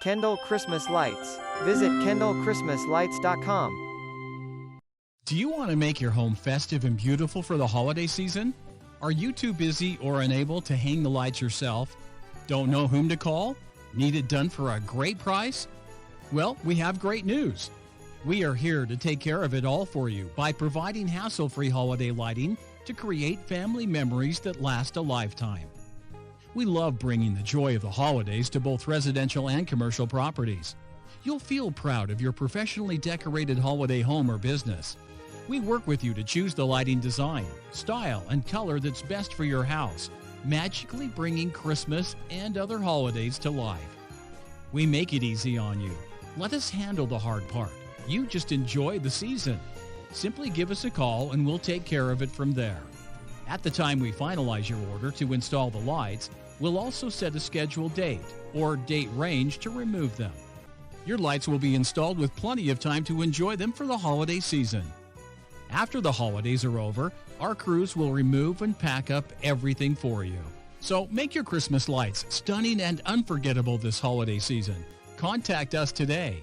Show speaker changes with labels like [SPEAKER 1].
[SPEAKER 1] Kendall Christmas Lights. Visit kendallchristmaslights.com.
[SPEAKER 2] Do you want to make your home festive and beautiful for the holiday season? Are you too busy or unable to hang the lights yourself? Don't know whom to call? Need it done for a great price? Well, we have great news. We are here to take care of it all for you by providing hassle-free holiday lighting to create family memories that last a lifetime. We love bringing the joy of the holidays to both residential and commercial properties. You'll feel proud of your professionally decorated holiday home or business. We work with you to choose the lighting design, style, and color that's best for your house, magically bringing Christmas and other holidays to life. We make it easy on you. Let us handle the hard part. You just enjoy the season. Simply give us a call and we'll take care of it from there. At the time we finalize your order to install the lights, we'll also set a scheduled date or date range to remove them. Your lights will be installed with plenty of time to enjoy them for the holiday season. After the holidays are over, our crews will remove and pack up everything for you. So make your Christmas lights stunning and unforgettable this holiday season. Contact us today